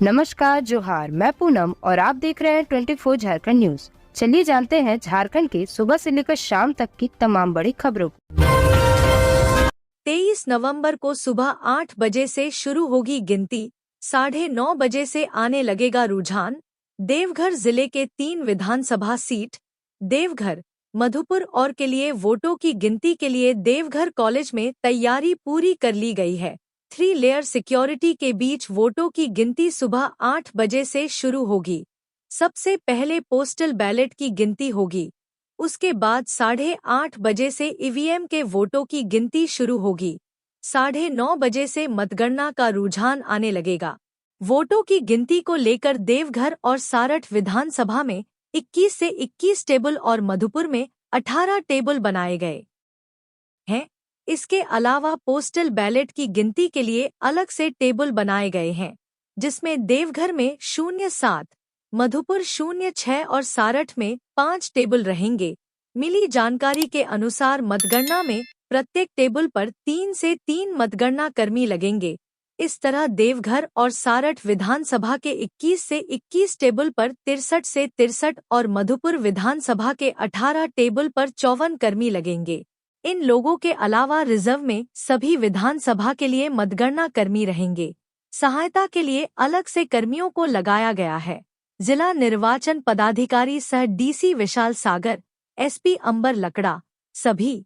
नमस्कार, जोहार। मैं पूनम और आप देख रहे हैं 24 झारखंड न्यूज। चलिए जानते हैं झारखंड के सुबह से लेकर शाम तक की तमाम बड़ी खबरों को। 23 नवंबर को सुबह 8 बजे से शुरू होगी गिनती, 9:30 बजे से आने लगेगा रुझान। देवघर जिले के 3 विधानसभा सीट देवघर, मधुपुर और के लिए वोटों की गिनती के लिए देवघर कॉलेज में तैयारी पूरी कर ली गई है। 3 लेयर सिक्योरिटी के बीच वोटों की गिनती सुबह 8 बजे से शुरू होगी। सबसे पहले पोस्टल बैलेट की गिनती होगी, उसके बाद 8:30 बजे से ईवीएम के वोटों की गिनती शुरू होगी। 9:30 बजे से मतगणना का रुझान आने लगेगा। वोटों की गिनती को लेकर देवघर और सारठ विधानसभा में 21 से 21 टेबल और मधुपुर में 18 टेबल बनाए गए हैं। इसके अलावा पोस्टल बैलेट की गिनती के लिए अलग से टेबल बनाए गए हैं, जिसमें देवघर में 07, मधुपुर 06 और सारठ में 5 टेबल रहेंगे। मिली जानकारी के अनुसार मतगणना में प्रत्येक टेबल पर 3 से 3 मतगणना कर्मी लगेंगे। इस तरह देवघर और सारठ विधानसभा के 21 से 21 टेबल पर 63 से 63 और मधुपुर विधानसभा के 18 टेबल पर 54 कर्मी लगेंगे। इन लोगों के अलावा रिजर्व में सभी विधानसभा के लिए मतगणना कर्मी रहेंगे। सहायता के लिए अलग से कर्मियों को लगाया गया है। जिला निर्वाचन पदाधिकारी सह डीसी विशाल सागर, एसपी अंबर लकड़ा, सभी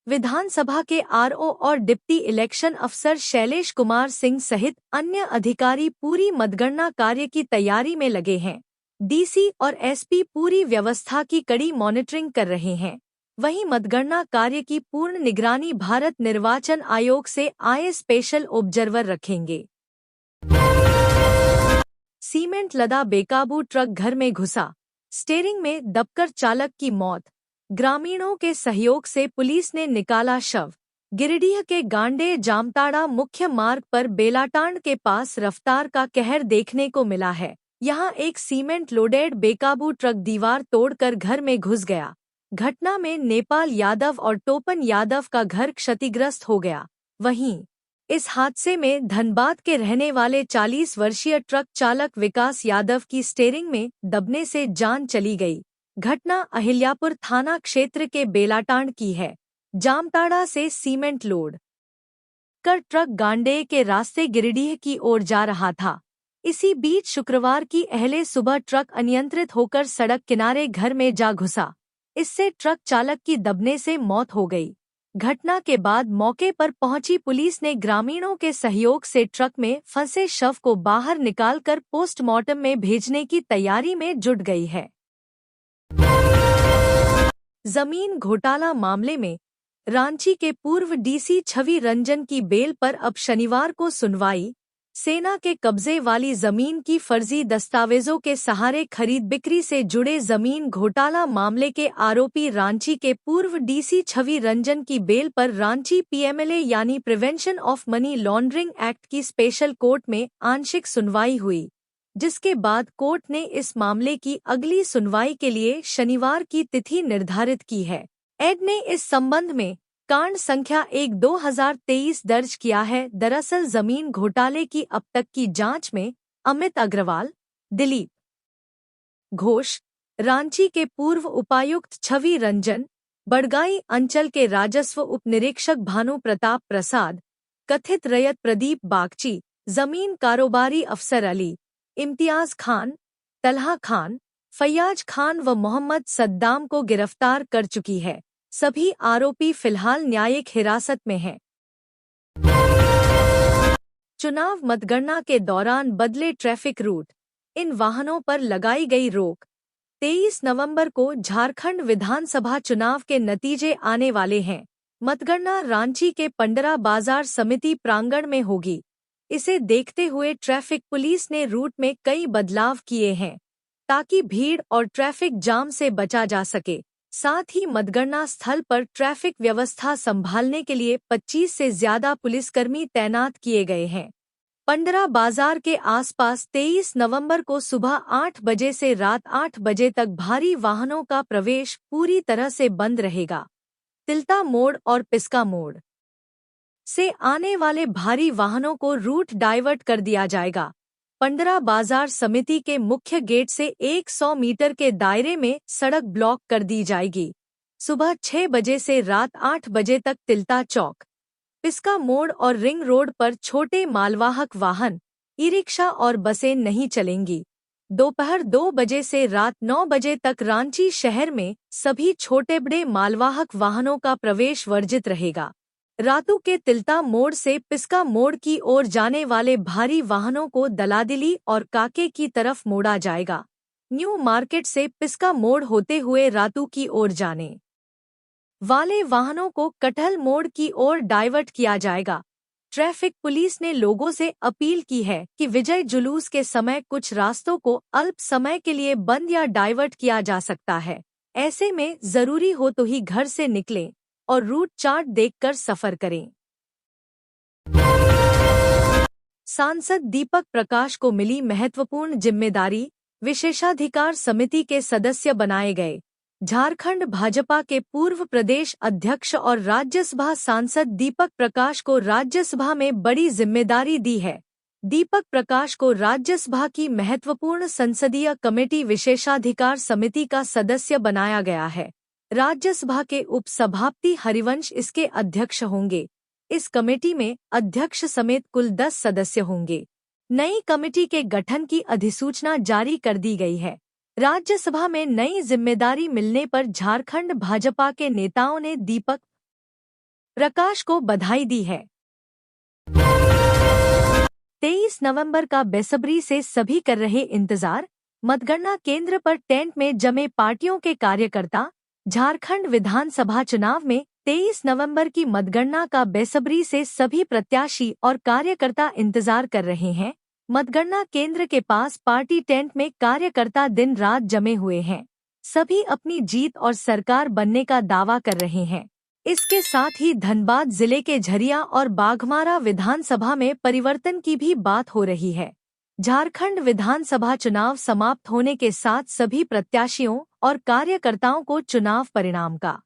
विधानसभा के आरओ और डिप्टी इलेक्शन अफसर शैलेश कुमार सिंह सहित अन्य अधिकारी पूरी मतगणना कार्य की तैयारी में लगे हैं। डीसी और एसपी पूरी व्यवस्था की कड़ी मॉनिटरिंग कर रहे हैं। वहीं मतगणना कार्य की पूर्ण निगरानी भारत निर्वाचन आयोग से आए स्पेशल ऑब्जर्वर रखेंगे। सीमेंट लदा बेकाबू ट्रक घर में घुसा, स्टीयरिंग में दबकर चालक की मौत। ग्रामीणों के सहयोग से पुलिस ने निकाला शव। गिरिडीह के गांडे जामताड़ा मुख्य मार्ग पर बेलाटांड के पास रफ्तार का कहर देखने को मिला है। यहां एक सीमेंट लोडेड बेकाबू ट्रक दीवार तोड़कर घर में घुस गया। घटना में नेपाल यादव और टोपन यादव का घर क्षतिग्रस्त हो गया। वहीं इस हादसे में धनबाद के रहने वाले 40 वर्षीय ट्रक चालक विकास यादव की स्टीयरिंग में दबने से जान चली गई। घटना अहिल्यापुर थाना क्षेत्र के बेलाटांड की है। जामताड़ा से सीमेंट लोड कर ट्रक गांडे के रास्ते गिरिडीह की ओर जा रहा था। इसी बीच शुक्रवार की अहले सुबह ट्रक अनियंत्रित होकर सड़क किनारे घर में जा घुसा। इससे ट्रक चालक की दबने से मौत हो गई। घटना के बाद मौके पर पहुंची पुलिस ने ग्रामीणों के सहयोग से ट्रक में फंसे शव को बाहर निकालकर पोस्टमार्टम में भेजने की तैयारी में जुट गई है। जमीन घोटाला मामले में रांची के पूर्व डीसी छवि रंजन की बेल पर अब शनिवार को सुनवाई। सेना के कब्जे वाली जमीन की फर्जी दस्तावेजों के सहारे खरीद बिक्री से जुड़े जमीन घोटाला मामले के आरोपी रांची के पूर्व डीसी छवि रंजन की बेल पर रांची पीएमएलए यानी prevention of money laundering act की स्पेशल कोर्ट में आंशिक सुनवाई हुई, जिसके बाद कोर्ट ने इस मामले की अगली सुनवाई के लिए शनिवार की तिथि निर्धारित की है। एड ने इस संबंध में कांड संख्या 1/2023 दर्ज किया है। दरअसल जमीन घोटाले की अब तक की जांच में अमित अग्रवाल, दिलीप घोष, रांची के पूर्व उपायुक्त छवि रंजन, बड़गाई अंचल के राजस्व उप निरीक्षक भानु प्रताप प्रसाद, कथित रैयत प्रदीप बागची, जमीन कारोबारी अफसर अली, इम्तियाज खान, तलहा खान, फैयाज खान व मोहम्मद सद्दाम को गिरफ्तार कर चुकी है। सभी आरोपी फिलहाल न्यायिक हिरासत में हैं। चुनाव मतगणना के दौरान बदले ट्रैफिक रूट, इन वाहनों पर लगाई गई रोक। 23 नवंबर को झारखंड विधानसभा चुनाव के नतीजे आने वाले हैं। मतगणना रांची के पंडरा बाजार समिति प्रांगण में होगी। इसे देखते हुए ट्रैफिक पुलिस ने रूट में कई बदलाव किए हैं, ताकि भीड़ और ट्रैफिक जाम से बचा जा सके। साथ ही मतगणना स्थल पर ट्रैफिक व्यवस्था संभालने के लिए 25 से ज्यादा पुलिसकर्मी तैनात किए गए हैं। पंडरा बाजार के आसपास 23 नवंबर को सुबह 8 बजे से रात 8 बजे तक भारी वाहनों का प्रवेश पूरी तरह से बंद रहेगा। तिलता मोड़ और पिस्का मोड़ से आने वाले भारी वाहनों को रूट डाइवर्ट कर दिया जाएगा। पंडरा बाजार समिति के मुख्य गेट से 100 मीटर के दायरे में सड़क ब्लॉक कर दी जाएगी। सुबह 6 बजे से रात 8 बजे तक तिलता चौक, पिस्का मोड़ और रिंग रोड पर छोटे मालवाहक वाहन, ई रिक्शा और बसें नहीं चलेंगी। दोपहर 2 बजे से रात 9 बजे तक रांची शहर में सभी छोटे बड़े मालवाहक वाहनों का प्रवेश वर्जित रहेगा। रातू के तिलता मोड़ से पिस्का मोड़ की ओर जाने वाले भारी वाहनों को दलादिली और काके की तरफ मोड़ा जाएगा। न्यू मार्केट से पिस्का मोड़ होते हुए रातू की ओर जाने वाले वाहनों को कटहल मोड़ की ओर डाइवर्ट किया जाएगा। ट्रैफिक पुलिस ने लोगों से अपील की है कि विजय जुलूस के समय कुछ रास्तों को अल्प समय के लिए बंद या डाइवर्ट किया जा सकता है। ऐसे में जरूरी हो तो ही घर से निकलें और रूट चार्ट देखकर सफर करें। सांसद दीपक प्रकाश को मिली महत्वपूर्ण जिम्मेदारी, विशेषाधिकार समिति के सदस्य बनाए गए। झारखंड भाजपा के पूर्व प्रदेश अध्यक्ष और राज्यसभा सांसद दीपक प्रकाश को राज्यसभा में बड़ी जिम्मेदारी दी है। दीपक प्रकाश को राज्यसभा की महत्वपूर्ण संसदीय कमेटी विशेषाधिकार समिति का सदस्य बनाया गया है। राज्यसभा के उपसभापति हरिवंश इसके अध्यक्ष होंगे। इस कमेटी में अध्यक्ष समेत कुल 10 सदस्य होंगे। नई कमेटी के गठन की अधिसूचना जारी कर दी गई है। राज्यसभा में नई जिम्मेदारी मिलने पर झारखंड भाजपा के नेताओं ने दीपक प्रकाश को बधाई दी है। 23 नवंबर का बेसब्री से सभी कर रहे इंतजार। मतगणना केंद्र पर टेंट में जमे पार्टियों के कार्यकर्ता। झारखंड विधानसभा चुनाव में 23 नवंबर की मतगणना का बेसब्री से सभी प्रत्याशी और कार्यकर्ता इंतजार कर रहे हैं। मतगणना केंद्र के पास पार्टी टेंट में कार्यकर्ता दिन रात जमे हुए हैं। सभी अपनी जीत और सरकार बनने का दावा कर रहे हैं। इसके साथ ही धनबाद जिले के झरिया और बाघमारा विधानसभा में परिवर्तन की भी बात हो रही है। झारखंड विधानसभा चुनाव समाप्त होने के साथ सभी प्रत्याशियों और कार्यकर्ताओं को चुनाव परिणाम का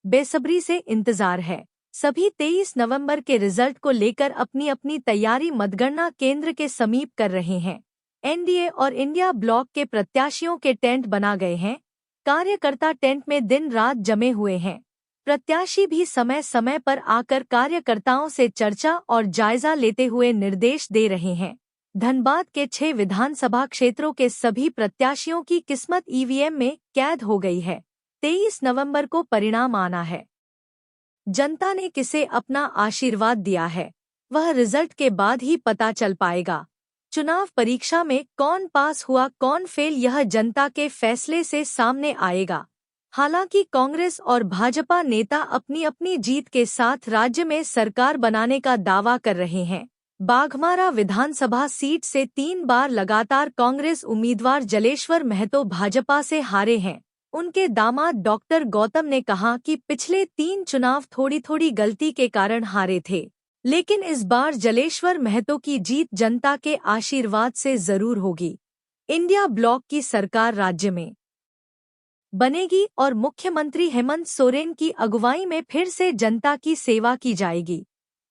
बेसब्री से इंतजार है। सभी 23 नवंबर के रिजल्ट को लेकर अपनी अपनी तैयारी मतगणना केंद्र के समीप कर रहे हैं। एनडीए और इंडिया ब्लॉक के प्रत्याशियों के टेंट बना गए हैं। कार्यकर्ता टेंट में दिन रात जमे हुए हैं। प्रत्याशी भी समय समय पर आकर कार्यकर्ताओं से चर्चा और जायजा लेते हुए निर्देश दे रहे हैं। धनबाद के 6 विधानसभा क्षेत्रों के सभी प्रत्याशियों की किस्मत ईवीएम में कैद हो गई है। 23 नवंबर को परिणाम आना है। जनता ने किसे अपना आशीर्वाद दिया है, वह रिजल्ट के बाद ही पता चल पाएगा। चुनाव परीक्षा में कौन पास हुआ कौन फेल, यह जनता के फैसले से सामने आएगा। हालांकि कांग्रेस और भाजपा नेता अपनी अपनी जीत के साथ राज्य में सरकार बनाने का दावा कर रहे हैं। बाघमारा विधानसभा सीट से 3 बार लगातार कांग्रेस उम्मीदवार जलेश्वर महतो भाजपा से हारे हैं। उनके दामाद डॉक्टर गौतम ने कहा कि पिछले 3 चुनाव थोड़ी थोड़ी गलती के कारण हारे थे, लेकिन इस बार जलेश्वर महतो की जीत जनता के आशीर्वाद से जरूर होगी। इंडिया ब्लॉक की सरकार राज्य में बनेगी और मुख्यमंत्री हेमंत सोरेन की अगुवाई में फिर से जनता की सेवा की जाएगी।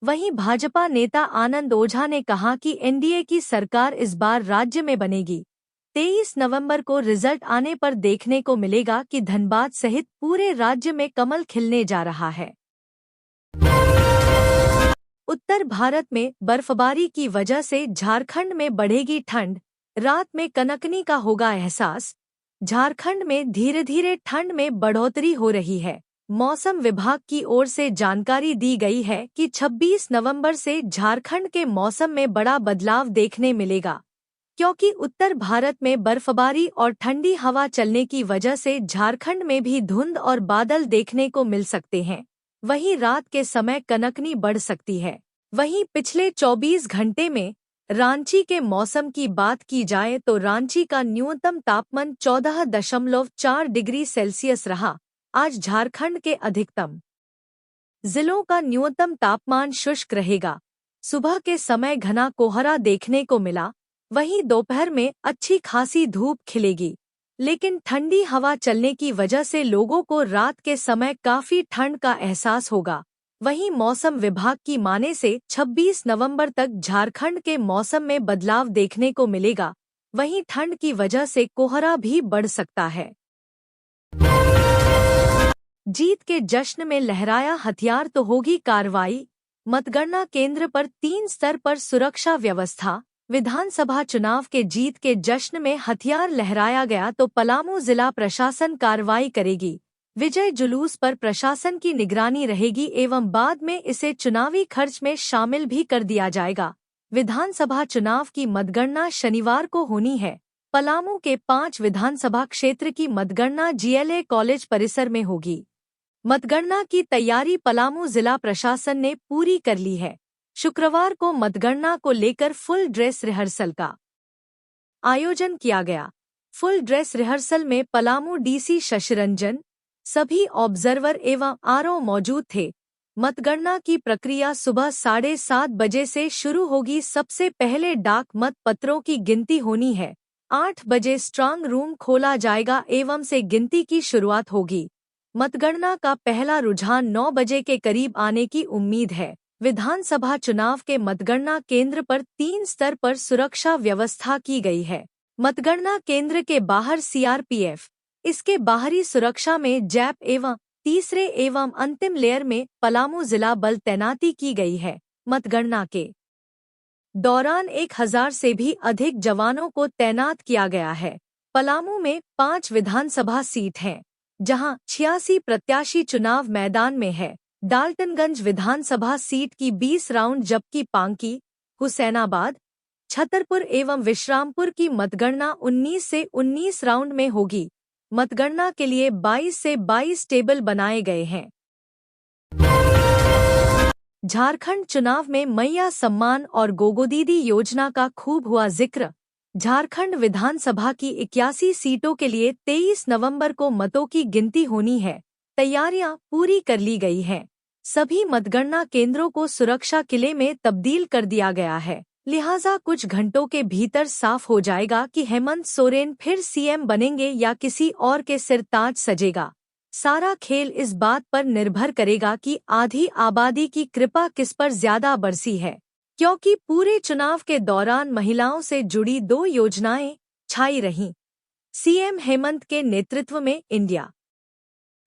वहीं भाजपा नेता आनंद ओझा ने कहा कि एनडीए की सरकार इस बार राज्य में बनेगी। 23 नवंबर को रिजल्ट आने पर देखने को मिलेगा कि धनबाद सहित पूरे राज्य में कमल खिलने जा रहा है। उत्तर भारत में बर्फबारी की वजह से झारखंड में बढ़ेगी ठंड, रात में कनकनी का होगा एहसास। झारखंड में धीरे धीरे ठंड में बढ़ोतरी हो रही है। मौसम विभाग की ओर से जानकारी दी गई है कि 26 नवंबर से झारखंड के मौसम में बड़ा बदलाव देखने मिलेगा, क्योंकि उत्तर भारत में बर्फबारी और ठंडी हवा चलने की वजह से झारखंड में भी धुंध और बादल देखने को मिल सकते हैं। वहीं रात के समय कनकनी बढ़ सकती है। वहीं पिछले 24 घंटे में रांची के मौसम की बात की जाए तो रांची का न्यूनतम तापमान 14.4 डिग्री सेल्सियस रहा। आज झारखंड के अधिकतम जिलों का न्यूनतम तापमान शुष्क रहेगा। सुबह के समय घना कोहरा देखने को मिला, वहीं दोपहर में अच्छी खासी धूप खिलेगी, लेकिन ठंडी हवा चलने की वजह से लोगों को रात के समय काफी ठंड का एहसास होगा। वहीं मौसम विभाग की माने से 26 नवंबर तक झारखंड के मौसम में बदलाव देखने को मिलेगा। वहीं ठंड की वजह से कोहरा भी बढ़ सकता है। जीत के जश्न में लहराया हथियार तो होगी कार्रवाई। मतगणना केंद्र पर 3 स्तर पर सुरक्षा व्यवस्था। विधानसभा चुनाव के जीत के जश्न में हथियार लहराया गया तो पलामू जिला प्रशासन कार्रवाई करेगी। विजय जुलूस पर प्रशासन की निगरानी रहेगी एवं बाद में इसे चुनावी खर्च में शामिल भी कर दिया जाएगा। विधानसभा चुनाव की मतगणना शनिवार को होनी है। पलामू के 5 विधानसभा क्षेत्र की मतगणना GLA कॉलेज परिसर में होगी। मतगणना की तैयारी पलामू जिला प्रशासन ने पूरी कर ली है। शुक्रवार को मतगणना को लेकर फुल ड्रेस रिहर्सल का आयोजन किया गया। फुल ड्रेस रिहर्सल में पलामू DC शशिरंजन, सभी ऑब्जर्वर एवं RO मौजूद थे। मतगणना की प्रक्रिया सुबह 7:30 बजे से शुरू होगी। सबसे पहले डाक मत पत्रों की गिनती होनी है। 8 बजे स्ट्रांग रूम खोला जाएगा एवं से गिनती की शुरुआत होगी। मतगणना का पहला रुझान 9 बजे के करीब आने की उम्मीद है। विधानसभा चुनाव के मतगणना केंद्र पर 3 स्तर पर सुरक्षा व्यवस्था की गई है। मतगणना केंद्र के बाहर CRPF, इसके बाहरी सुरक्षा में जैप एवं तीसरे एवं अंतिम लेयर में पलामू जिला बल तैनाती की गई है। मतगणना के दौरान 1000 से भी अधिक जवानों को तैनात किया गया है। पलामू में 5 विधानसभा सीट हैं, जहां 86 प्रत्याशी चुनाव मैदान में है। डाल्टनगंज विधानसभा सीट की 20 राउंड जबकि पांकी, हुसैनाबाद, छतरपुर एवं विश्रामपुर की मतगणना 19 से 19 राउंड में होगी। मतगणना के लिए 22 से 22 टेबल बनाए गए हैं। झारखंड चुनाव में मैया सम्मान और गोगोदीदी योजना का खूब हुआ जिक्र। झारखंड विधानसभा की 81 सीटों के लिए 23 नवंबर को मतों की गिनती होनी है। तैयारियां पूरी कर ली गई हैं। सभी मतगणना केंद्रों को सुरक्षा किले में तब्दील कर दिया गया है। लिहाजा कुछ घंटों के भीतर साफ हो जाएगा कि हेमंत सोरेन फिर CM बनेंगे या किसी और के सिर ताज सजेगा। सारा खेल इस बात पर निर्भर करेगा कि आधी आबादी की कृपा किस पर ज्यादा बरसी है, क्योंकि पूरे चुनाव के दौरान महिलाओं से जुड़ी 2 योजनाएं छाई रहीं। CM हेमंत के नेतृत्व में इंडिया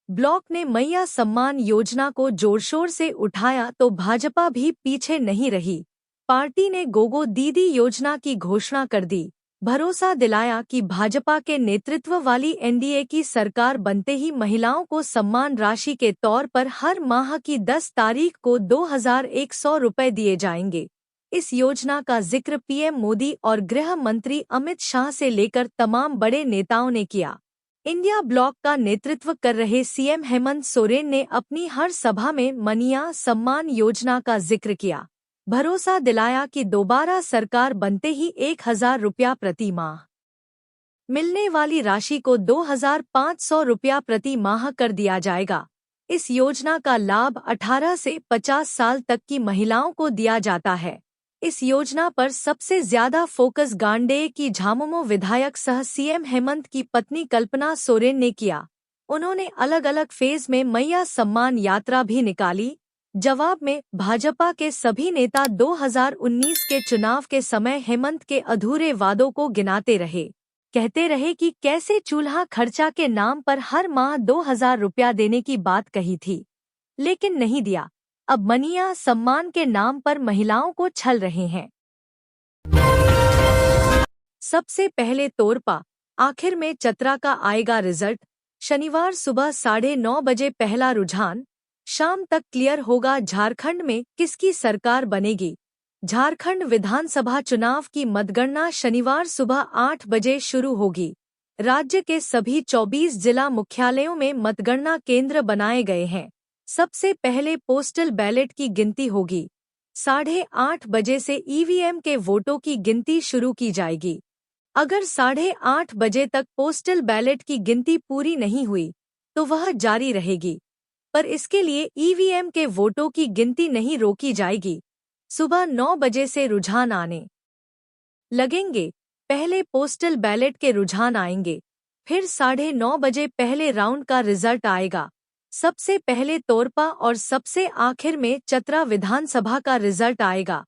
ब्लॉक ने मैया सम्मान योजना को जोरशोर से उठाया तो भाजपा भी पीछे नहीं रही। पार्टी ने गोगो दीदी योजना की घोषणा कर दी। भरोसा दिलाया कि भाजपा के नेतृत्व वाली NDA की सरकार बनते ही महिलाओं को सम्मान राशि के तौर पर हर माह की 10 तारीख को 2100 रुपए दिए जाएंगे। इस योजना का जिक्र PM मोदी और गृह मंत्री अमित शाह से लेकर तमाम बड़े नेताओं ने किया। इंडिया ब्लॉक का नेतृत्व कर रहे CM हेमंत सोरेन ने अपनी हर सभा में मैया सम्मान योजना का जिक्र किया। भरोसा दिलाया कि दोबारा सरकार बनते ही 1000 रुपया प्रति माह मिलने वाली राशि को 2500 रुपया प्रति माह कर दिया जाएगा। इस योजना का लाभ 18 से 50 साल तक की महिलाओं को दिया जाता है। इस योजना पर सबसे ज्यादा फोकस गांडेय की झामुमो विधायक सह CM हेमंत की पत्नी कल्पना सोरेन ने किया। उन्होंने अलग अलग फेज में मैया सम्मान यात्रा भी निकाली। जवाब में भाजपा के सभी नेता 2019 के चुनाव के समय हेमंत के अधूरे वादों को गिनाते रहे। कहते रहे कि कैसे चूल्हा खर्चा के नाम पर हर माह 2000 रुपया देने की बात कही थी, लेकिन नहीं दिया। अब मैया सम्मान के नाम पर महिलाओं को छल रहे हैं। सबसे पहले तोरपा, आखिर में चतरा का आएगा रिजल्ट। शनिवार सुबह 9:30 बजे पहला रुझान, शाम तक क्लियर होगा झारखंड में किसकी सरकार बनेगी। झारखंड विधानसभा चुनाव की मतगणना शनिवार सुबह 8 बजे शुरू होगी। राज्य के सभी 24 जिला मुख्यालयों में मतगणना केंद्र बनाए गए हैं। सबसे पहले पोस्टल बैलेट की गिनती होगी। 8:30 बजे से EVM के वोटों की गिनती शुरू की जाएगी। अगर 8:30 बजे तक पोस्टल बैलेट की गिनती पूरी नहीं हुई तो वह जारी रहेगी, पर इसके लिए EVM के वोटों की गिनती नहीं रोकी जाएगी। सुबह 9 बजे से रुझान आने लगेंगे। पहले पोस्टल बैलेट के रुझान आएंगे, फिर 9:30 बजे पहले राउंड का रिजल्ट आएगा। सबसे पहले तोरपा और सबसे आखिर में चतरा विधानसभा का रिजल्ट आएगा,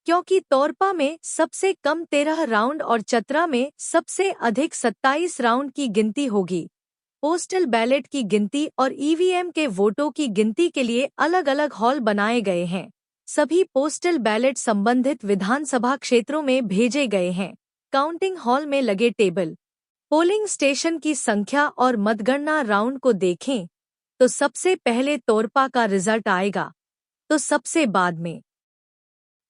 क्योंकि तोरपा में सबसे कम 13 राउंड और चतरा में सबसे अधिक 27 राउंड की गिनती होगी। पोस्टल बैलेट की गिनती और ईवीएम के वोटों की गिनती के लिए अलग अलग हॉल बनाए गए हैं। सभी पोस्टल बैलेट संबंधित विधानसभा क्षेत्रों में भेजे गए हैं। काउंटिंग हॉल में लगे टेबल, पोलिंग स्टेशन की संख्या और मतगणना राउंड को देखें तो सबसे पहले तोरपा का रिजल्ट आएगा, तो सबसे बाद में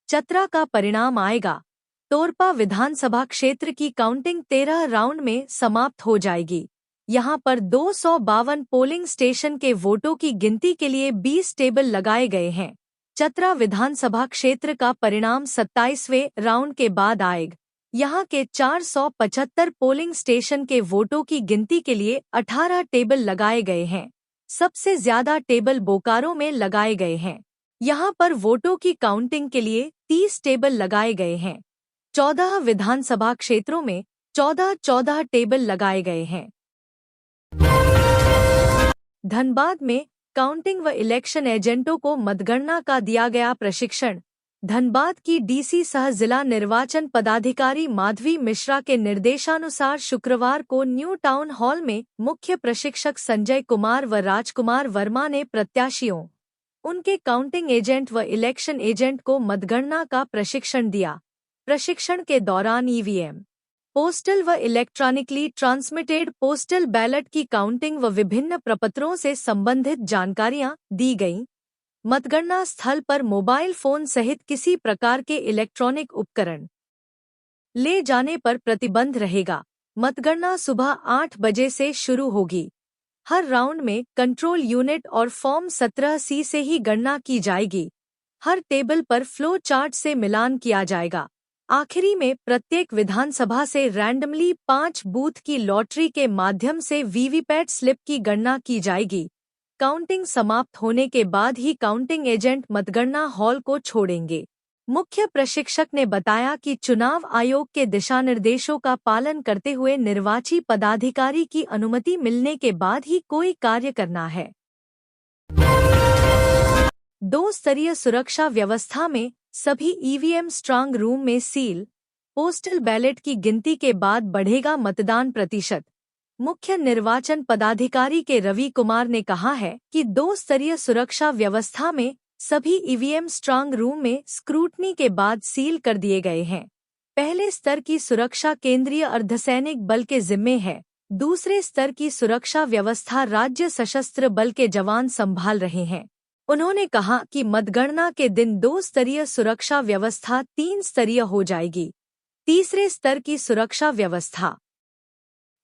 चतरा का परिणाम आएगा। तोरपा विधानसभा क्षेत्र की काउंटिंग 13 राउंड में समाप्त हो जाएगी। यहां पर 252 पोलिंग स्टेशन के वोटों की गिनती के लिए 20 टेबल लगाए गए हैं। चतरा विधानसभा क्षेत्र का परिणाम 27वें राउंड के बाद आएगा। यहां के 475 पोलिंग स्टेशन के वोटों की गिनती के लिए 18 टेबल लगाए गए हैं। सबसे ज्यादा टेबल बोकारो में लगाए गए हैं। यहां पर वोटों की काउंटिंग के लिए 30 टेबल लगाए गए हैं। 14 विधानसभा क्षेत्रों में 14 टेबल लगाए गए हैं। धनबाद में काउंटिंग व इलेक्शन एजेंटों को मतगणना का दिया गया प्रशिक्षण। धनबाद की डीसी सह जिला निर्वाचन पदाधिकारी माधवी मिश्रा के निर्देशानुसार शुक्रवार को न्यू टाउन हॉल में मुख्य प्रशिक्षक संजय कुमार व राजकुमार वर्मा ने प्रत्याशियों, उनके काउंटिंग एजेंट व इलेक्शन एजेंट को मतगणना का प्रशिक्षण दिया। प्रशिक्षण के दौरान ईवीएम, पोस्टल व इलेक्ट्रॉनिकली ट्रांसमिटेड पोस्टल बैलेट की काउंटिंग व विभिन्न प्रपत्रों से संबंधित जानकारियां दी गईं। मतगणना स्थल पर मोबाइल फोन सहित किसी प्रकार के इलेक्ट्रॉनिक उपकरण ले जाने पर प्रतिबंध रहेगा। मतगणना सुबह 8 बजे से शुरू होगी। हर राउंड में कंट्रोल यूनिट और फॉर्म 17C से ही गणना की जाएगी। हर टेबल पर फ्लो चार्ट से मिलान किया जाएगा। आखिरी में प्रत्येक विधानसभा से रैंडमली 5 बूथ की लॉटरी के माध्यम से वीवीपैट स्लिप की गणना की जाएगी। काउंटिंग समाप्त होने के बाद ही काउंटिंग एजेंट मतगणना हॉल को छोड़ेंगे। मुख्य प्रशिक्षक ने बताया कि चुनाव आयोग के दिशानिर्देशों का पालन करते हुए निर्वाची पदाधिकारी की अनुमति मिलने के बाद ही कोई कार्य करना है। 2 स्तरीय सुरक्षा व्यवस्था में सभी ईवीएम स्ट्रांग रूम में सील। पोस्टल बैलेट की गिनती के बाद बढ़ेगा मतदान प्रतिशत। मुख्य निर्वाचन पदाधिकारी के रवि कुमार ने कहा है कि 2 स्तरीय सुरक्षा व्यवस्था में सभी ईवीएम स्ट्रांग रूम में स्क्रूटनी के बाद सील कर दिए गए हैं। पहले स्तर की सुरक्षा केंद्रीय अर्धसैनिक बल के जिम्मे है। दूसरे स्तर की सुरक्षा व्यवस्था राज्य सशस्त्र बल के जवान संभाल रहे हैं। उन्होंने कहा कि मतगणना के दिन 2 स्तरीय सुरक्षा व्यवस्था 3 स्तरीय हो जाएगी। तीसरे स्तर की सुरक्षा व्यवस्था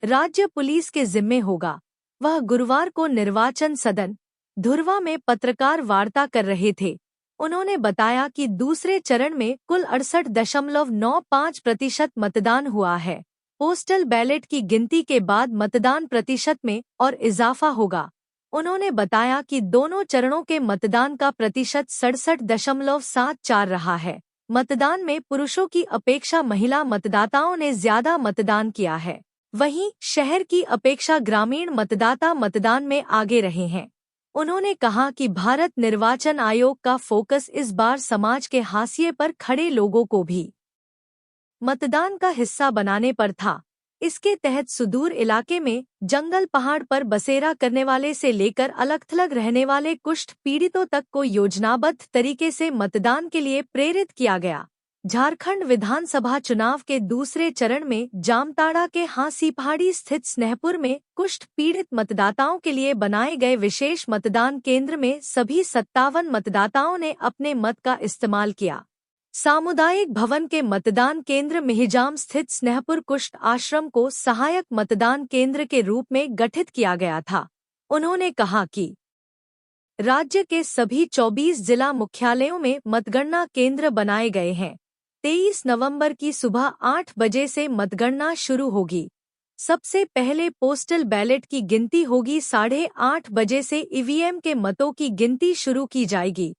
राज्य पुलिस के जिम्मे होगा। वह गुरुवार को निर्वाचन सदन धुरवा में पत्रकार वार्ता कर रहे थे। उन्होंने बताया कि दूसरे चरण में कुल 68.95% मतदान हुआ है। पोस्टल बैलेट की गिनती के बाद मतदान प्रतिशत में और इजाफा होगा। उन्होंने बताया कि दोनों चरणों के मतदान का प्रतिशत 67.74 रहा है। मतदान में पुरुषों की अपेक्षा महिला मतदाताओं ने ज्यादा मतदान किया है। वहीं शहर की अपेक्षा ग्रामीण मतदाता मतदान में आगे रहे हैं। उन्होंने कहा कि भारत निर्वाचन आयोग का फोकस इस बार समाज के हाशिए पर खड़े लोगों को भी मतदान का हिस्सा बनाने पर था। इसके तहत सुदूर इलाके में जंगल पहाड़ पर बसेरा करने वाले से लेकर अलग-थलग रहने वाले कुष्ठ पीड़ितों तक को योजनाबद्ध तरीके से मतदान के लिए प्रेरित किया गया। झारखंड विधानसभा चुनाव के दूसरे चरण में जामताड़ा के हांसी पहाड़ी स्थित स्नेहपुर में कुष्ठ पीड़ित मतदाताओं के लिए बनाए गए विशेष मतदान केंद्र में सभी 57 मतदाताओं ने अपने मत का इस्तेमाल किया। सामुदायिक भवन के मतदान केंद्र मिहिजाम स्थित स्नेहपुर कुष्ठ आश्रम को सहायक मतदान केंद्र के रूप में गठित किया गया था। उन्होंने कहा कि राज्य के सभी 24 जिला मुख्यालयों में मतगणना केंद्र बनाए गए हैं। 23 नवंबर की सुबह 8 बजे से मतगणना शुरू होगी। सबसे पहले पोस्टल बैलेट की गिनती होगी। 8:30 बजे से ईवीएम के मतों की गिनती शुरू की जाएगी।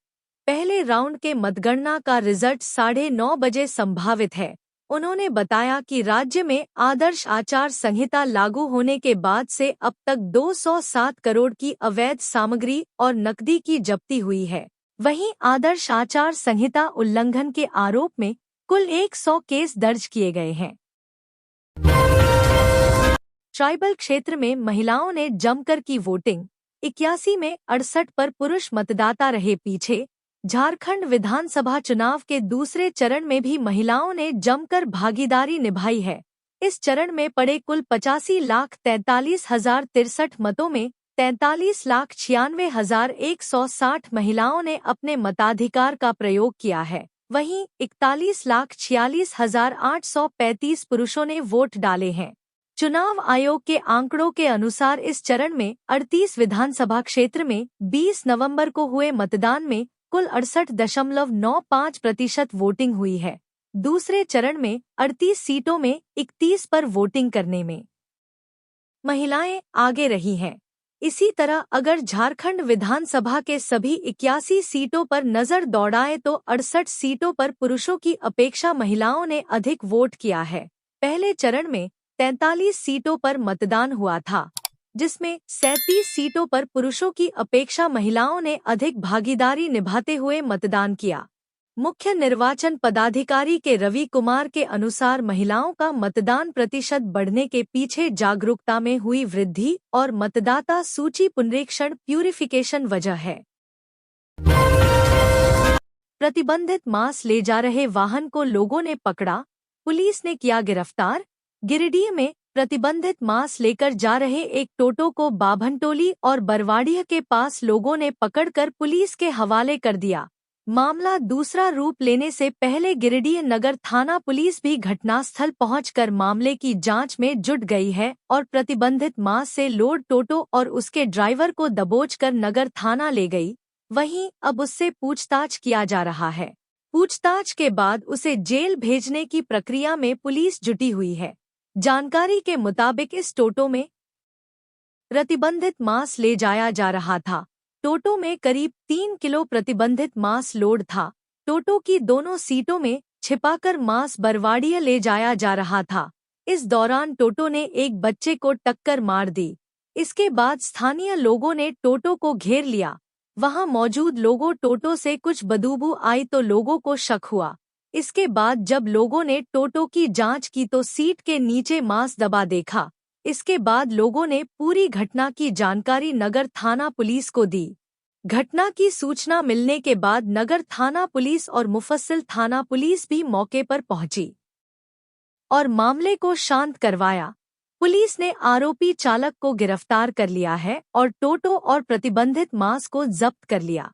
पहले राउंड के मतगणना का रिजल्ट 9:30 बजे संभावित है। उन्होंने बताया कि राज्य में आदर्श आचार संहिता लागू होने के बाद से अब तक 207 करोड़ की अवैध सामग्री और नकदी की जब्ती हुई है। वहीं आदर्श आचार संहिता उल्लंघन के आरोप में कुल 100 केस दर्ज किए गए हैं। ट्राइबल क्षेत्र में महिलाओं ने जमकर की वोटिंग, 81 में 68 पर पुरुष मतदाता रहे पीछे। झारखंड विधानसभा चुनाव के दूसरे चरण में भी महिलाओं ने जमकर भागीदारी निभाई है। इस चरण में पड़े कुल 85,43,063 मतों में 43,96,160 महिलाओं ने अपने मताधिकार का प्रयोग किया है। वहीं 41,46,835 पुरुषों ने वोट डाले हैं। चुनाव आयोग के आंकड़ों के अनुसार इस चरण में 38 विधानसभा क्षेत्र में 20 नवंबर को हुए मतदान में कुल 68.95% वोटिंग हुई है। दूसरे चरण में 38 सीटों में 31 पर वोटिंग करने में महिलाएं आगे रही हैं। इसी तरह अगर झारखंड विधानसभा के सभी 81 सीटों पर नजर दौड़ाएं तो 68 सीटों पर पुरुषों की अपेक्षा महिलाओं ने अधिक वोट किया है। पहले चरण में 43 सीटों पर मतदान हुआ था, जिसमें 37 सीटों पर पुरुषों की अपेक्षा महिलाओं ने अधिक भागीदारी निभाते हुए मतदान किया। मुख्य निर्वाचन पदाधिकारी के रवि कुमार के अनुसार महिलाओं का मतदान प्रतिशत बढ़ने के पीछे जागरूकता में हुई वृद्धि और मतदाता सूची पुनरीक्षण प्यूरिफिकेशन वजह है। प्रतिबंधित मांस ले जा रहे वाहन को लोगों ने पकड़ा, पुलिस ने किया गिरफ्तार। गिरिडीह में प्रतिबंधित मांस लेकर जा रहे एक टोटो को बाभनटोली और बरवाडीह के पास लोगों ने पकड़कर पुलिस के हवाले कर दिया। मामला दूसरा रूप लेने से पहले गिरिडीह नगर थाना पुलिस भी घटनास्थल पहुंचकर मामले की जांच में जुट गई है और प्रतिबंधित मांस से लोड टोटो और उसके ड्राइवर को दबोचकर नगर थाना ले गई। वहीं अब उससे पूछताछ किया जा रहा है। पूछताछ के बाद उसे जेल भेजने की प्रक्रिया में पुलिस जुटी हुई है। जानकारी के मुताबिक इस टोटो में प्रतिबंधित मांस ले जाया जा रहा था। टोटो में करीब 3 किलो प्रतिबंधित मांस लोड था। टोटो की दोनों सीटों में छिपाकर मांस बरवाडीह ले जाया जा रहा था। इस दौरान टोटो ने एक बच्चे को टक्कर मार दी। इसके बाद स्थानीय लोगों ने टोटो को घेर लिया। वहां मौजूद लोगों टोटो से कुछ बदबू आई तो लोगों को शक हुआ। इसके बाद जब लोगों ने टोटो की जांच की तो सीट के नीचे मांस दबा देखा। इसके बाद लोगों ने पूरी घटना की जानकारी नगर थाना पुलिस को दी। घटना की सूचना मिलने के बाद नगर थाना पुलिस और मुफस्सिल थाना पुलिस भी मौके पर पहुंची और मामले को शांत करवाया। पुलिस ने आरोपी चालक को गिरफ्तार कर लिया है और टोटो और प्रतिबंधित मांस को जब्त कर लिया।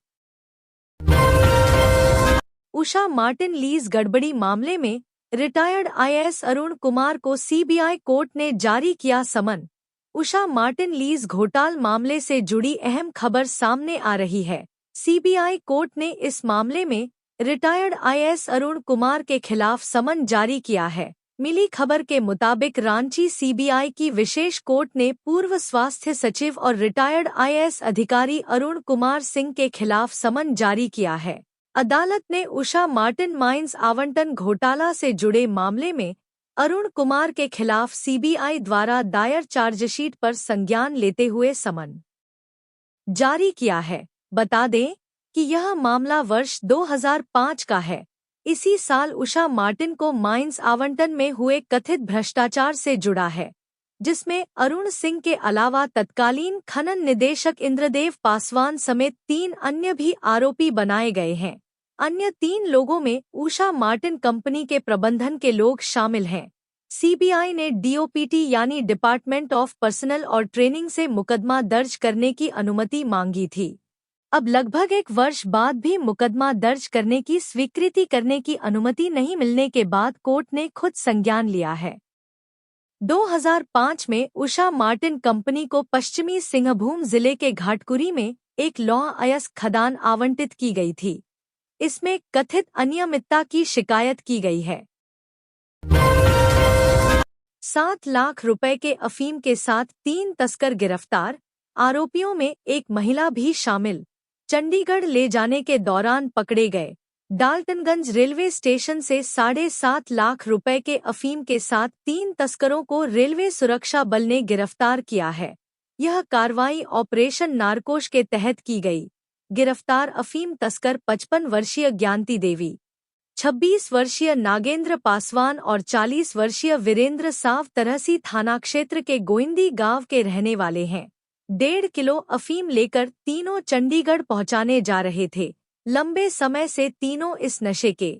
उषा मार्टिन लीज गड़बड़ी मामले में रिटायर्ड आईएएस अरुण कुमार को सीबीआई कोर्ट ने जारी किया समन। उषा मार्टिन लीज घोटाल मामले से जुड़ी अहम खबर सामने आ रही है। सीबीआई कोर्ट ने इस मामले में रिटायर्ड आईएएस अरुण कुमार के खिलाफ समन जारी किया है। मिली खबर के मुताबिक रांची सीबीआई की विशेष कोर्ट ने पूर्व स्वास्थ्य सचिव और रिटायर्ड आईएएस अधिकारी अरुण कुमार सिंह के खिलाफ समन जारी किया है। अदालत ने उषा मार्टिन माइंस आवंटन घोटाला से जुड़े मामले में अरुण कुमार के खिलाफ सीबीआई द्वारा दायर चार्जशीट पर संज्ञान लेते हुए समन जारी किया है। बता दें कि यह मामला वर्ष 2005 का है। इसी साल उषा मार्टिन को माइंस आवंटन में हुए कथित भ्रष्टाचार से जुड़ा है, जिसमें अरुण सिंह के अलावा तत्कालीन खनन निदेशक इंद्रदेव पासवान समेत 3 अन्य भी आरोपी बनाए गए हैं। अन्य 3 लोगों में उषा मार्टिन कंपनी के प्रबंधन के लोग शामिल हैं। सीबीआई ने डीओपीटी यानी डिपार्टमेंट ऑफ पर्सनल और ट्रेनिंग से मुकदमा दर्ज करने की अनुमति मांगी थी। अब लगभग 1 वर्ष बाद भी मुकदमा दर्ज करने की स्वीकृति करने की अनुमति नहीं मिलने के बाद कोर्ट ने खुद संज्ञान लिया है। 2005 में उषा मार्टिन कंपनी को पश्चिमी सिंहभूम जिले के घाटकुरी में एक लौह अयस्क खदान आवंटित की गई थी। इसमें कथित अनियमितता की शिकायत की गई है। 7 लाख रुपए के अफीम के साथ 3 तस्कर गिरफ्तार, आरोपियों में एक महिला भी शामिल। चंडीगढ़ ले जाने के दौरान पकड़े गए। डाल्टनगंज रेलवे स्टेशन से 7.5 लाख रुपए के अफीम के साथ 3 तस्करों को रेलवे सुरक्षा बल ने गिरफ्तार किया है। यह कार्रवाई ऑपरेशन नारकोश के तहत की गई। गिरफ्तार अफीम तस्कर 55 वर्षीय ज्ञानती देवी, 26 वर्षीय नागेंद्र पासवान और 40 वर्षीय वीरेंद्र साव तरहसी थाना क्षेत्र के गोइंदी गांव के रहने वाले हैं। 1.5 किलो अफीम लेकर तीनों चंडीगढ़ पहुंचाने जा रहे थे। लंबे समय से तीनों इस नशे के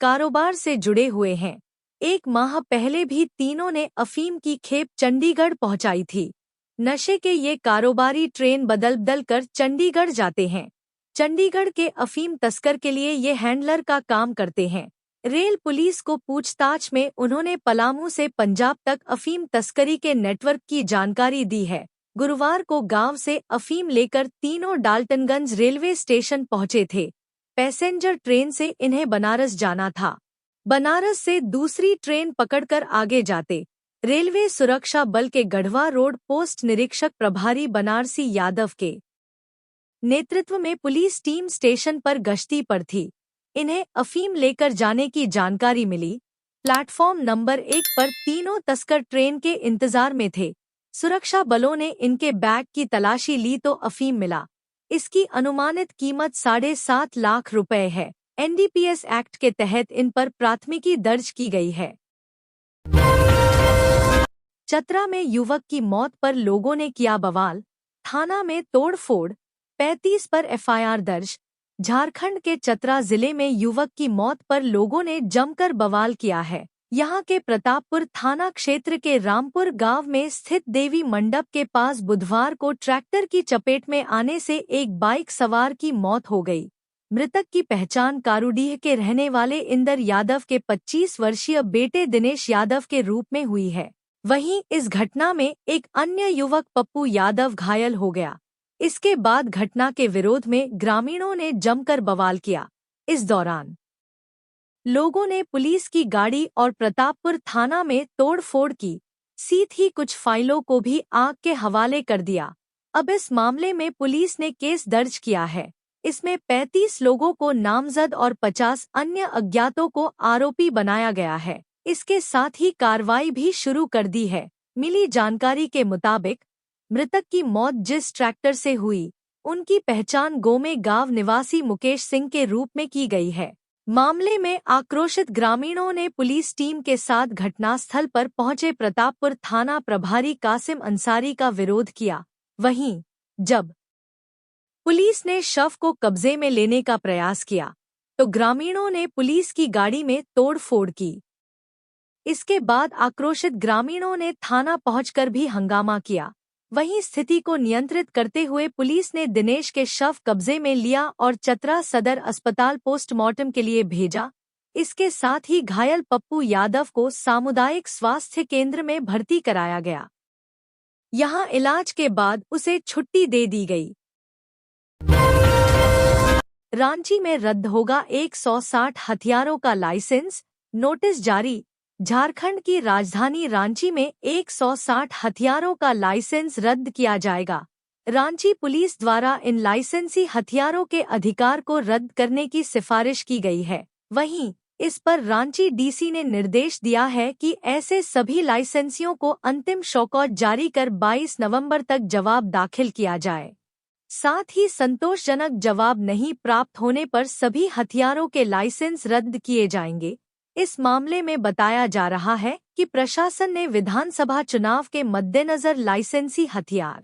कारोबार से जुड़े हुए हैं। 1 माह पहले भी तीनों ने अफीम की खेप चंडीगढ़ पहुंचाई थी। नशे के ये कारोबारी ट्रेन बदल बदल कर चंडीगढ़ जाते हैं। चंडीगढ़ के अफीम तस्कर के लिए ये हैंडलर का काम करते हैं। रेल पुलिस को पूछताछ में उन्होंने पलामू से पंजाब तक अफीम तस्करी के नेटवर्क की जानकारी दी है। गुरुवार को गांव से अफीम लेकर तीनों डाल्टनगंज रेलवे स्टेशन पहुंचे थे। पैसेंजर ट्रेन से इन्हें बनारस जाना था। बनारस से दूसरी ट्रेन पकड़कर आगे जाते। रेलवे सुरक्षा बल के गढ़वा रोड पोस्ट निरीक्षक प्रभारी बनारसी यादव के नेतृत्व में पुलिस टीम स्टेशन पर गश्ती पर थी। इन्हें अफीम लेकर जाने की जानकारी मिली। प्लेटफॉर्म नंबर 1 पर तीनों तस्कर ट्रेन के इंतजार में थे। सुरक्षा बलों ने इनके बैग की तलाशी ली तो अफीम मिला। इसकी अनुमानित कीमत 7.5 लाख रुपए है। एनडीपीएस एक्ट के तहत इन पर प्राथमिकी दर्ज की गई है। चतरा में युवक की मौत पर लोगों ने किया बवाल, थाना में तोड़फोड़, 35 पर एफआईआर दर्ज। झारखंड के चतरा जिले में युवक की मौत पर लोगों ने जमकर बवाल किया है। यहां के प्रतापपुर थाना क्षेत्र के रामपुर गांव में स्थित देवी मंडप के पास बुधवार को ट्रैक्टर की चपेट में आने से एक बाइक सवार की मौत हो गई। मृतक की पहचान कारूडीह के रहने वाले इंदर यादव के 25 वर्षीय बेटे दिनेश यादव के रूप में हुई है। वहीं इस घटना में एक अन्य युवक पप्पू यादव घायल हो गया। इसके बाद घटना के विरोध में ग्रामीणों ने जमकर बवाल किया। इस दौरान लोगों ने पुलिस की गाड़ी और प्रतापपुर थाना में तोड़फोड़ की। साथ ही कुछ फाइलों को भी आग के हवाले कर दिया। अब इस मामले में पुलिस ने केस दर्ज किया है। इसमें 35 लोगों को नामजद और 50 अन्य अज्ञातों को आरोपी बनाया गया है। इसके साथ ही कार्रवाई भी शुरू कर दी है। मिली जानकारी के मुताबिक मृतक की मौत जिस ट्रैक्टर से हुई, उनकी पहचान गोमे गांव निवासी मुकेश सिंह के रूप में की गई है। मामले में आक्रोशित ग्रामीणों ने पुलिस टीम के साथ घटनास्थल पर पहुंचे प्रतापपुर थाना प्रभारी कासिम अंसारी का विरोध किया। वहीं जब पुलिस ने शव को कब्जे में लेने का प्रयास किया तो ग्रामीणों ने पुलिस की गाड़ी में तोड़फोड़ की। इसके बाद आक्रोशित ग्रामीणों ने थाना पहुंचकर भी हंगामा किया। वहीं स्थिति को नियंत्रित करते हुए पुलिस ने दिनेश के शव कब्जे में लिया और चतरा सदर अस्पताल पोस्टमार्टम के लिए भेजा। इसके साथ ही घायल पप्पू यादव को सामुदायिक स्वास्थ्य केंद्र में भर्ती कराया गया। यहां इलाज के बाद उसे छुट्टी दे दी गई। रांची में रद्द होगा 160 हथियारों का लाइसेंस, नोटिस जारी। झारखंड की राजधानी रांची में 160 हथियारों का लाइसेंस रद्द किया जाएगा। रांची पुलिस द्वारा इन लाइसेंसी हथियारों के अधिकार को रद्द करने की सिफारिश की गई है। वहीं इस पर रांची डीसी ने निर्देश दिया है कि ऐसे सभी लाइसेंसियों को अंतिम शौकौत जारी कर 22 नवंबर तक जवाब दाखिल किया जाए। साथ ही संतोषजनक जवाब नहीं प्राप्त होने पर सभी हथियारों के लाइसेंस रद्द किए जाएंगे। इस मामले में बताया जा रहा है कि प्रशासन ने विधानसभा चुनाव के मद्देनजर लाइसेंसी हथियार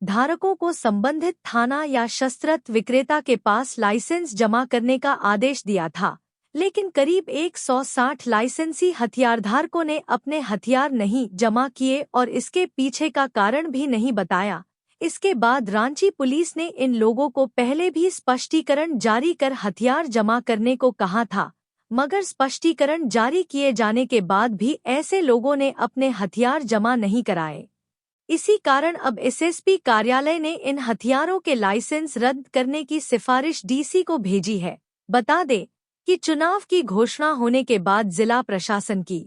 धारकों को संबंधित थाना या शस्त्रत विक्रेता के पास लाइसेंस जमा करने का आदेश दिया था, लेकिन करीब 160 लाइसेंसी हथियारधारकों ने अपने हथियार नहीं जमा किए और इसके पीछे का कारण भी नहीं बताया। इसके बाद रांची पुलिस ने इन लोगों को पहले भी स्पष्टीकरण जारी कर हथियार जमा करने को कहा था, मगर स्पष्टीकरण जारी किए जाने के बाद भी ऐसे लोगों ने अपने हथियार जमा नहीं कराए। इसी कारण अब एसएसपी कार्यालय ने इन हथियारों के लाइसेंस रद्द करने की सिफारिश डीसी को भेजी है। बता दें कि चुनाव की घोषणा होने के बाद जिला प्रशासन की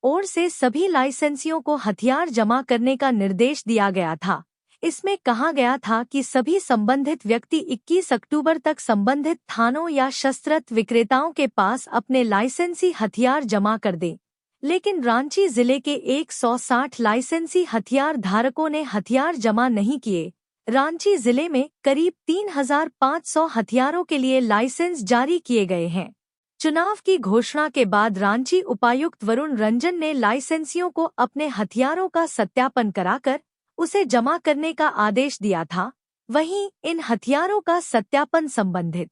ओर से सभी लाइसेंसियों को हथियार जमा करने का निर्देश दिया गया था। इसमें कहा गया था कि सभी संबंधित व्यक्ति 21 अक्टूबर तक संबंधित थानों या शस्त्रस्त्र विक्रेताओं के पास अपने लाइसेंसी हथियार जमा कर दें। लेकिन रांची जिले के 160 लाइसेंसी हथियार धारकों ने हथियार जमा नहीं किए। रांची जिले में करीब 3,500 हथियारों के लिए लाइसेंस जारी किए गए हैं। चुनाव की घोषणा के बाद रांची उपायुक्त वरुण रंजन ने लाइसेंसियों को अपने हथियारों का सत्यापन कराकर उसे जमा करने का आदेश दिया था। वहीं इन हथियारों का सत्यापन संबंधित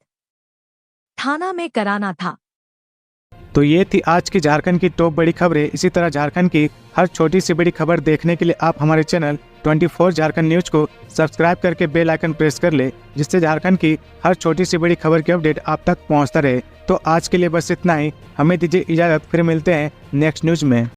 थाना में कराना था। तो ये थी आज की झारखंड की टॉप बड़ी खबरें। इसी तरह झारखंड की हर छोटी सी बड़ी खबर देखने के लिए आप हमारे चैनल 24 झारखंड न्यूज को सब्सक्राइब करके बेल आइकन प्रेस कर ले, जिससे झारखंड की हर छोटी सी बड़ी खबर की अपडेट आप तक पहुंचता रहे। तो आज के लिए बस इतना ही। हमें दीजिए इजाजत, फिर मिलते हैं नेक्स्ट न्यूज में।